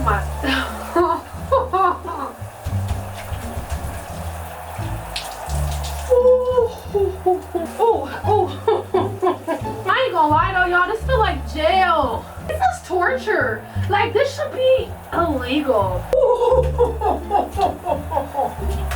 my. I ain't gonna lie though, y'all. This feel like jail. This is torture. Like, this should be illegal. So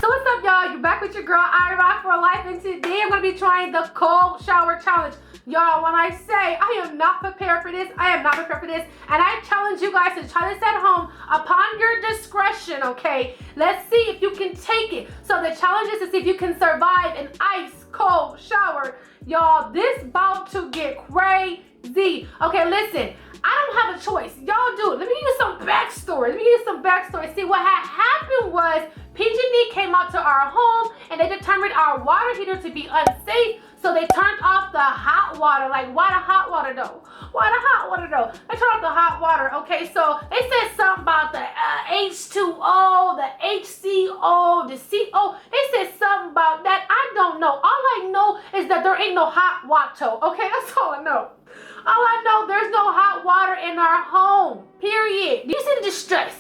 what's up, y'all? You're back with your girl, I Rock for Life, and today I'm gonna be trying the cold shower challenge. Y'all, when I say I am not prepared for this, I am not prepared for this, and I challenge you guys to try this at home upon your discretion, okay? Let's see if you can take it. So the challenge is to see if you can survive an ice cold shower. Y'all, this about to get crazy. Okay, listen, I don't have a choice. Y'all do. Let me give you some backstory. See, what had happened was PG&E came out to our home and they determined our water heater to be unsafe. So they turned off the hot water. Like, why the hot water though? Why the hot water though? They turned off the hot water. Okay, so they said something about the H2O, the HCO, the CO. They said something about that. I don't know. All I know is that there ain't no hot water. Okay, that's all I know. All I know, there's no hot water in our home. Period. You see the distress?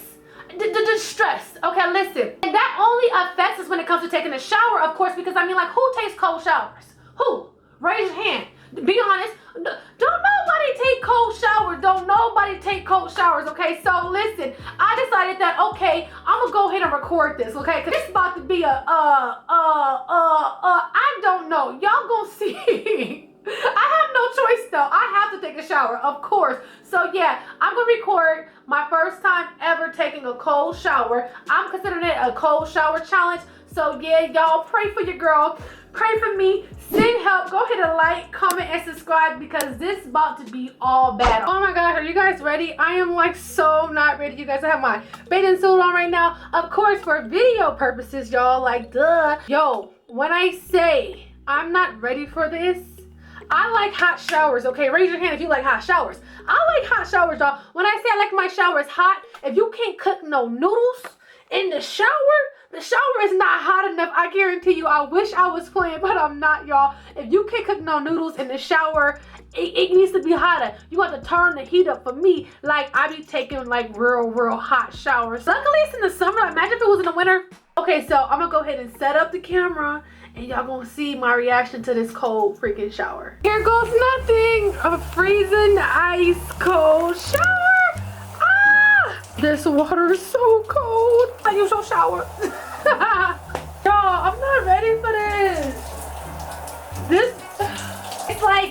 The distress. Okay, listen. And that only affects us when it comes to taking a shower, of course, because I mean, like, who takes cold showers? Who? Raise your hand. Be honest. Don't nobody take cold showers. Don't nobody take cold showers, okay? So listen, I decided that, okay, I'm gonna go ahead and record this, okay? Because it's about to be I don't know. Y'all gonna see. I have no choice though. I have to take a shower, of course. So yeah, I'm gonna record my first time ever taking a cold shower. I'm considering it a cold shower challenge. So yeah, y'all, pray for your girl. Pray for me. Send help. Go ahead and like, comment, and subscribe because this is about to be all bad. Oh my gosh, are you guys ready? I am like so not ready. You guys, I have my bathing suit on right now. Of course, for video purposes, y'all, like duh. Yo, when I say I'm not ready for this, I like hot showers, okay? Raise your hand if you like hot showers. I like hot showers, y'all. When I say I like my showers hot, if you can't cook no noodles in the shower is not hot enough. I guarantee you. I wish I was playing, but I'm not, y'all. If you can't cook no noodles in the shower, it needs to be hotter. You have to turn the heat up. For me, like, I be taking like real hot showers. Luckily, it's in the summer. Imagine if it was in the winter. Okay, so I'm gonna go ahead and set up the camera and y'all gonna see my reaction to this cold freaking shower. Here goes nothing. A freezing ice cold shower. Ah! This water is so cold. I use your shower. Y'all, I'm not ready for this.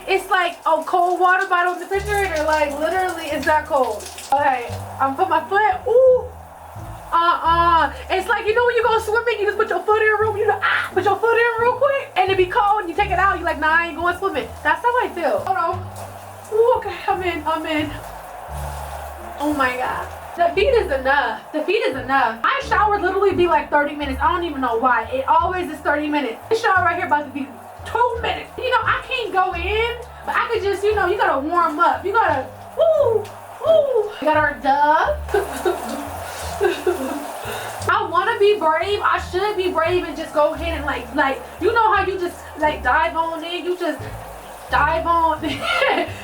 It's like a cold water bottle in the refrigerator. Like, literally, it's that cold. Okay, I'm put my foot. Ooh. It's like, you know when you go swimming, you just put your foot in real, put your foot in real quick, and it be cold, and you take it out, you're like, nah, I ain't going swimming. That's how I feel. Hold on. Ooh, okay, I'm in. Oh my God. The feet is enough. My shower literally be like 30 minutes. I don't even know why. It always is 30 minutes. This shower right here about to be 2 minutes. You know, I can't go in, but I could just, you know, you gotta warm up. You gotta, woo. We got our dove. I want to be brave. I should be brave and just go ahead and like you know how you just like dive on in. You just dive on.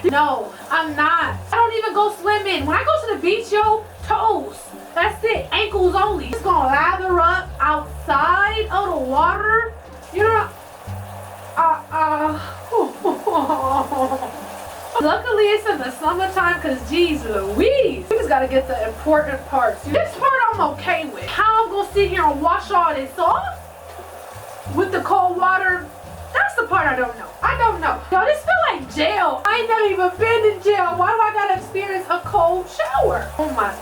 No, I'm not. I don't even go swimming. When I go to the beach, yo, toes. That's it. Ankles only. Just gonna lather up outside of the water. You know. Luckily, it's in the summertime because, geez Louise, we just got to get the important parts. This part I'm okay with. How I'm going to sit here and wash all this off with the cold water, that's the part I don't know. Yo, this feel like jail. I ain't never even been to jail. Why do I got to experience a cold shower? Oh, my.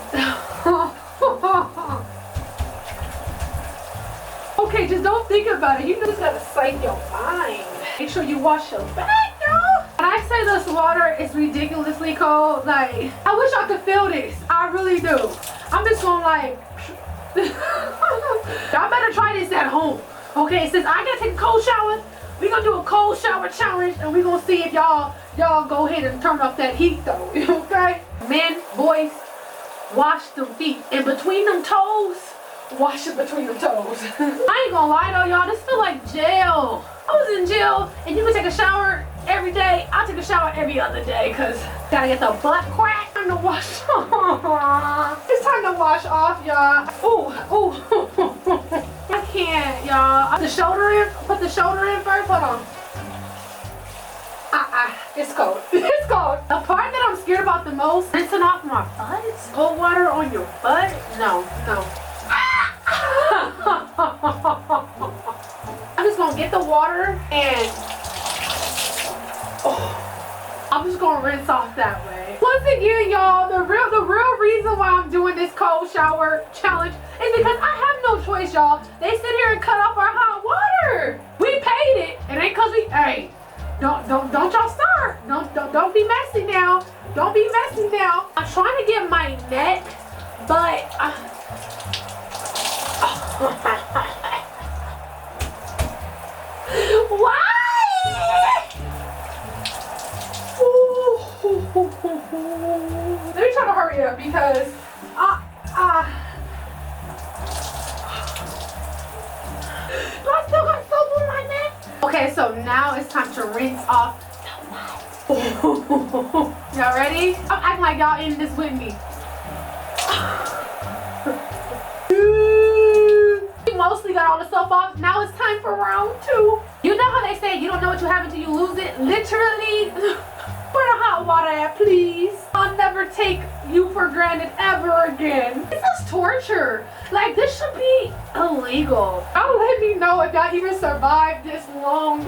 Okay, just don't think about it. You just got to psych your mind. Make sure you wash your back, y'all. When I say this water is ridiculously cold, like, I wish I could feel this. I really do. I'm just gonna like, y'all better try this at home. Okay, since I gotta take a cold shower, we gonna do a cold shower challenge and we gonna see if y'all go ahead and turn off that heat though, okay? Men, boys, wash them feet. In between them toes, wash it between them toes. I ain't gonna lie though, y'all, this feel like jail. I was in jail and you can take a shower every day. I'll take a shower every other day because gotta get the butt crack. Time to wash off. It's time to wash off, y'all. Ooh. I can't, y'all. Put the shoulder in. Put the shoulder in first. Hold on. It's cold. It's cold. The part that I'm scared about the most, rinsing off my butt. Cold water on your butt? No. I'm just gonna get the water and I'm just gonna rinse off that way. Once again, y'all, the real reason why I'm doing this cold shower challenge is because I have no choice, y'all. They sit here and cut off our hot water. We paid it. It ain't cause we, hey, don't y'all start. Don't be messy now. Don't be messy now. I'm trying to get my neck, but why? Let me try to hurry up because do I still got soap on my neck? Okay, so now it's time to rinse off the mud. Y'all ready? I'm acting like y'all in this with me. We mostly got all the soap off. Now it's time for round 2. You know how they say you don't know what you have until you lose it? Literally, where the hot water at, please? I'll never take you for granted ever again. This is torture. Like, this should be illegal. Don't let me know if y'all even survived this long.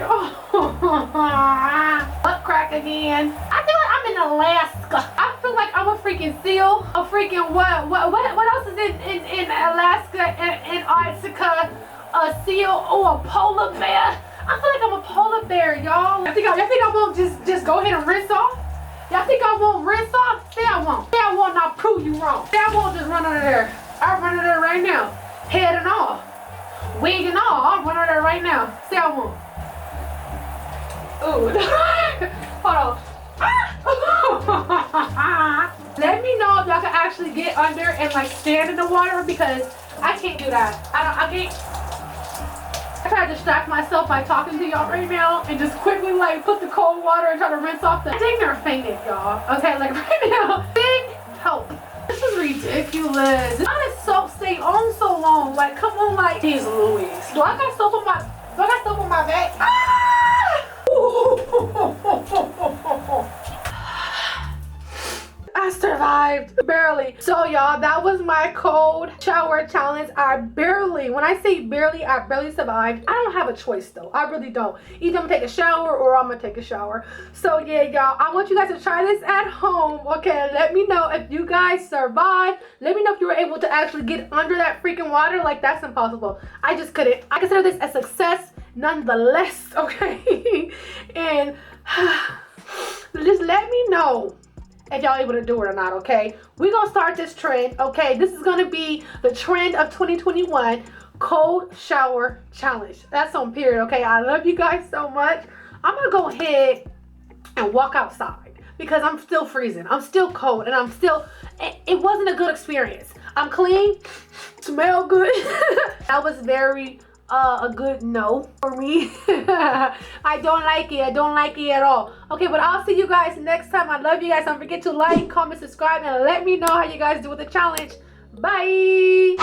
Butt crack again. I feel like I'm in Alaska. I feel like I'm a freaking seal. A freaking what else is in Alaska and Antarctica? A seal or a polar bear? I feel like I'm a polar bear, y'all. Y'all think I won't just go ahead and rinse off? Y'all think I won't rinse off? Say I won't. Say I won't, and I'll prove you wrong. Say I won't just run under there. I'll run under there right now. Head and all. Wig and all. I'll run under there right now. Say I won't. Ooh. Hold on. Let me know if y'all can actually get under and like stand in the water because I can't do that. I can't. I try to distract myself by talking to y'all right now and just quickly like put the cold water and try to rinse off the. I think they're fainted, y'all. Okay, like right now. Big help. This is ridiculous. How does soap stay on so long? Like, come on, like, geez Louise. Do I got soap on my back? Ah! I survived, barely. So y'all, that was my cold shower challenge. When I say barely, I barely survived. I don't have a choice though. I really don't. Either I'm gonna take a shower or I'm gonna take a shower. So yeah, y'all, I want you guys to try this at home. Okay, let me know if you guys survived. Let me know if you were able to actually get under that freaking water. Like, that's impossible. I just couldn't. I consider this a success nonetheless, okay? And just let me know if y'all able to do it or not, okay? We're gonna start this trend, okay? This is gonna be the trend of 2021, cold shower challenge. That's on period, okay? I love you guys so much. I'm gonna go ahead and walk outside because I'm still freezing. I'm still cold and it wasn't a good experience. I'm clean, smell good. That was very a good no for me. I don't like it. I don't like it at all. Okay, but I'll see you guys next time. I love you guys. Don't forget to like, comment, subscribe, and let me know how you guys do with the challenge. Bye.